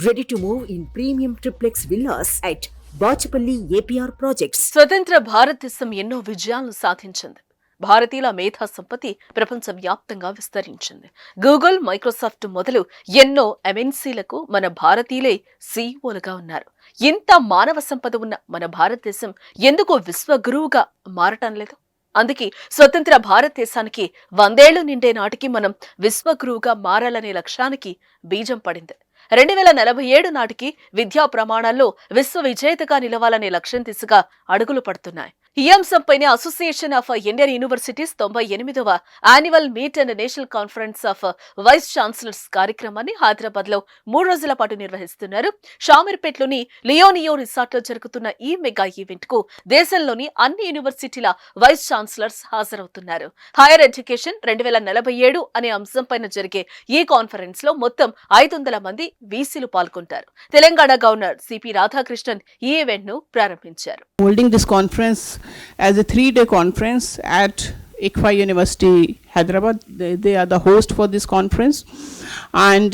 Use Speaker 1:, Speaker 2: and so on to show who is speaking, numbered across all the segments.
Speaker 1: Ready to move in premium triplex villas at Bachapalli APR Projects.
Speaker 2: స్వతంత్ర భారతదేశం ఎన్నో విజయాలను సాధించింది. భారతీయుల మేధా సంపత్తి ప్రపంచవ్యాప్తంగా విస్తరించింది. గూగుల్, మైక్రోసాఫ్ట్ మొదలు ఎన్నో ఎంఎన్సీలకు మన భారతీయులే సీఈఓలుగా ఉన్నారు. ఇంత మానవ సంపద ఉన్న మన భారతదేశం ఎందుకు విశ్వగురువుగా మారటం లేదు? అందుకే స్వతంత్ర భారతదేశానికి 100 ఏళ్లు నిండే నాటికి మనం విశ్వగురువుగా మారాలనే లక్ష్యానికి బీజం పడింది. 2047 నాటికి విద్యా ప్రమాణాల్లో విశ్వ విజేతగా నిలవాలనే లక్ష్యం దిశగా అడుగులు పడుతున్నాయి. ఈ అంశంపైనే అసోసియేషన్ ఆఫ్ ఇండియన్ యూనివర్సిటీస్ 98వ annual meet and national conference of vice chancellors కార్యక్రమాన్ని హైదరాబాద్ లో 3 రోజుల పాటు నిర్వహిస్తున్నారు. షామీర్పేట్లోని లియోనియో రిసార్ట్ లో జరుగుతున్న ఈ మెగా ఈవెంట్ కు దేశంలోని అన్ని యూనివర్సిటీల వైస్ ఛాన్సలర్స్ హాజరవుతున్నారు. హైయర్ ఎడ్యుకేషన్ 2047 అనే అంశంపైన జరిగే ఈ కాన్ఫరెన్స్ లో మొత్తం 500 మంది వీసీలు పాల్గొంటారు. తెలంగాణ గవర్నర్ సిపి రాధాకృష్ణన్ ఈ ఈవెంట్ ను ప్రారంభించారు.
Speaker 3: Holding this conference as a 3-day conference at ICFI University, Hyderabad. They are the host for this conference, and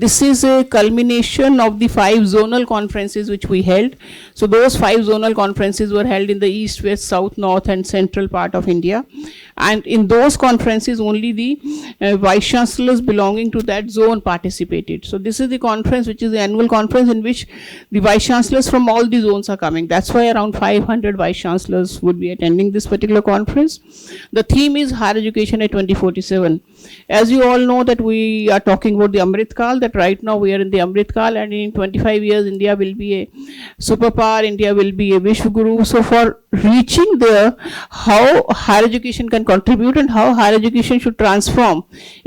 Speaker 3: this is a culmination of the 5 zonal conferences which we held. So those 5 zonal conferences were held in the east, west, south, north and central part of India, and in those conferences only the vice chancellors belonging to that zone participated. So this is the conference which is the annual conference in which the vice chancellors from all the zones are coming. That's why around 500 vice chancellors would be attending this particular conference. The theme is higher education at 2047. As you all know that we are talking about the Amrit Kaal, that right now we are in the Amrit Kaal, and in 25 years India will be a superpower, India will be a Vishwaguru. So for reaching there, how higher education can contribute and how higher education should transform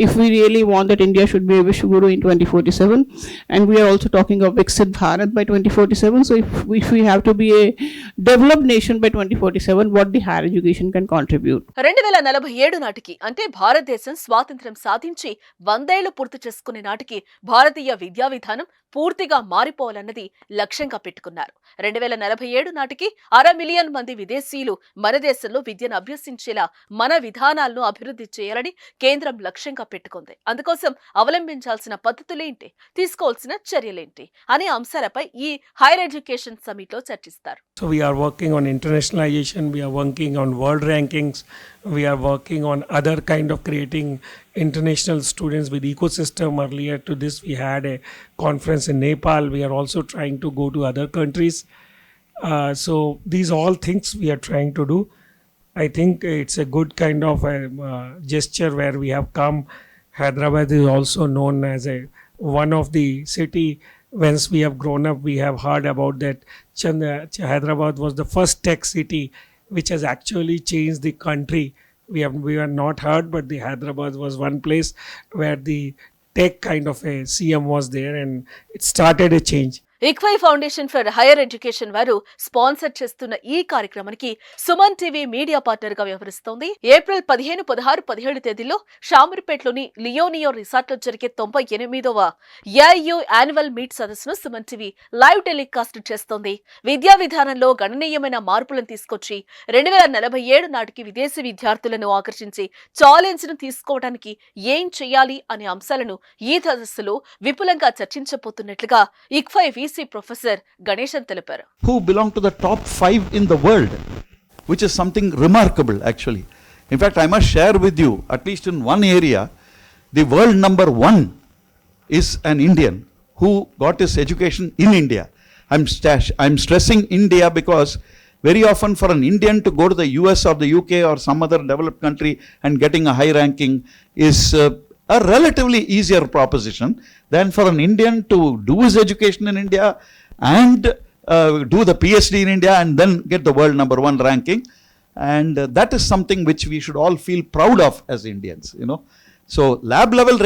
Speaker 3: if we really want that India should be a Vishwaguru in 2047, and we are also talking of Viksit Bharat by 2047. So if we have to be a developed nation by 2047, what the higher education can contribute.
Speaker 2: 2047 నాటికి అంటే భారతదేశం స్వాతంత్ర్యం సాధించి 100 ఏళ్లు పూర్తి చేసుకునే నాటికి భారతీయ విద్యా విధానం పూర్తిగా మారిపోవాలన్నది లక్ష్యంగా పెట్టుకున్నారు. 2047 నాటికి 1/2 మిలియన్ మంది విదేశీయులు మన దేశంలో విద్యను అభ్యసించేలా మన విధానాలను అభివృద్ధి చేయాలని కేంద్రం లక్ష్యంగా పెట్టుకుంది. అందుకోసం అవలంబించాల్సిన పద్ధతులేంటి, తీసుకోవాల్సిన చర్యలేంటి అనే అంశాలపై ఈ హైయర్ ఎడ్యుకేషన్ సమిట్ లో చర్చిస్తారు.
Speaker 4: So we are working on internationalization, we are working on world rankings, we are working on other kind of creating international students with ecosystem. Earlier to this we had a conference in Nepal. We are also trying to go to other countries. So these all things we are trying to do. I think it's a good kind of a gesture where we have come. Hyderabad is also known as one of the city. Once we have grown up, we have heard about that Hyderabad was the first tech city which has actually changed the country. We are not heard, but the Hyderabad was one place where the tech kind of a CM was there, and it started a change.
Speaker 2: ICFI foundation for higher education వారు sponsor చేస్తున్న ఈ కార్యక్రమానికి Suman TV media partner గా వ్యవహరిస్తోంది. April 15, 16, 17 తేదీల్లో షామీర్పేట్లోని Leonia resort లో జరిగే 98వ AIU annual meet సదస్సును Suman TV live telecast చేస్తోంది. విద్యా విధానంలో గణనీయమైన మార్పులను తీసుకొచ్చి 2047 నాటికి విదేశీ విద్యార్థులను ఆకర్షించి ఛాలెంజ్ ను తీసుకోవడానికి ఏం చేయాలి అనే అంశాలను ఈ సదస్సులో విపులంగా చర్చించబోతున్నట్లుగా ICFI Professor Ganeshan తెలిపారు.
Speaker 5: Who belong to the top 5 in the world, which is something remarkable actually. In fact, I must share with you, at least in one area, the world number 1 is an Indian who got his education in India. I'm stressing India because very often for an Indian to go to the US or the UK or some other developed country and getting a high ranking is a relatively easier proposition than for an Indian to do his education in India and do the PhD in India and then get the world number 1 ranking. And that is something which we should all feel proud of as Indians, you know. So lab level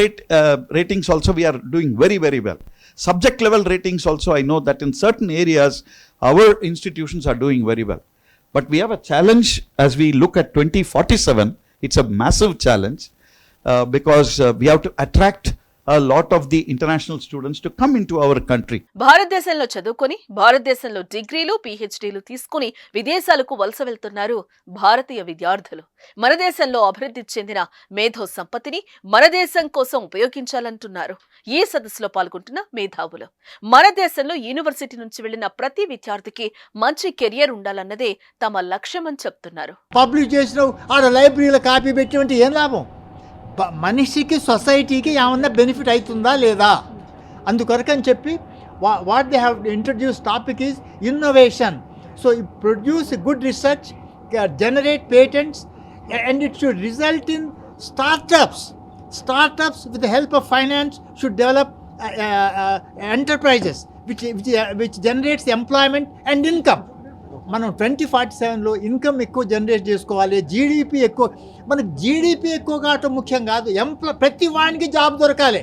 Speaker 5: ratings also we are doing very, very well. Subject level ratings also, I know that in certain areas our institutions are doing very well. But we have a challenge as we look at 2047. It's a massive challenge. Because we have to attract a lot of the international students to come into our country.
Speaker 2: భారతదేశంలో చదువుకొని భారతదేశంలో డిగ్రీలు పిహెచ్డీలు తీసుకుని విదేశాలకు వలస వెళ్తున్నారు భారతీయ విద్యార్థులు. మన దేశంలో అభివృద్ధి చెందిన మేధో సంపత్తిని మన దేశం కోసం ఉపయోగించాలంటున్నారు ఈ సదస్సులో పాల్గొంటున్న మేధావులు. మన దేశంలో యూనివర్సిటీ నుంచి వెళ్లిన ప్రతి విద్యార్థికి మంచి కెరియర్ ఉండాలన్నదే తమ లక్ష్యమని చెప్తున్నారు.
Speaker 6: పబ్లిష్ చేసిన ఆడ లైబ్రరీలో కాపీ పెట్టి ఏం లాభం? మనిషికి సొసైటీకి ఏమన్నా బెనిఫిట్ అవుతుందా లేదా? అందుకొరకని చెప్పి what they have introduce topic is innovation. So produce good research, generate patents, and it should result in startups. Startups with the help of finance should develop enterprises which generates employment and income. మనం 2047లో income ఎక్కువ generate చేసుకోవాలి, GDP ఎక్కువ. మనకు GDP ఎక్కువ కావటం ముఖ్యం కాదు, ప్రతి వాడికి జాబ్ దొరకాలి.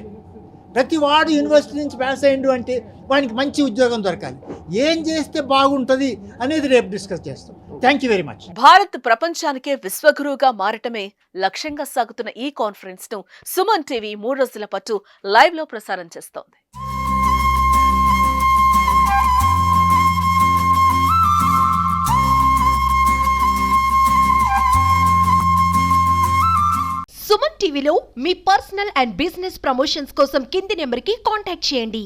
Speaker 6: ప్రతి వాడు యూనివర్సిటీ నుంచి పాస్ అయ్యిండు అంటే వానికి మంచి ఉద్యోగం దొరకాలి. ఏం చేస్తే బాగుంటుంది అనేది రేపు డిస్కస్ చేస్తాం. Thank you very much.
Speaker 2: Bharat ప్రపంచానికే విశ్వగురువుగా మారటమే లక్ష్యంగా సాగుతున్న ఈ కాన్ఫరెన్స్ ను సుమన్ టీవీ 3 రోజుల పాటు లైవ్ లో ప్రసారం చేస్తోంది.
Speaker 7: సుమన్ టీవీలో మీ పర్సనల్ అండ్ బిజినెస్ ప్రమోషన్స్ కోసం కింది నెంబర్కి కాంటాక్ట్ చేయండి.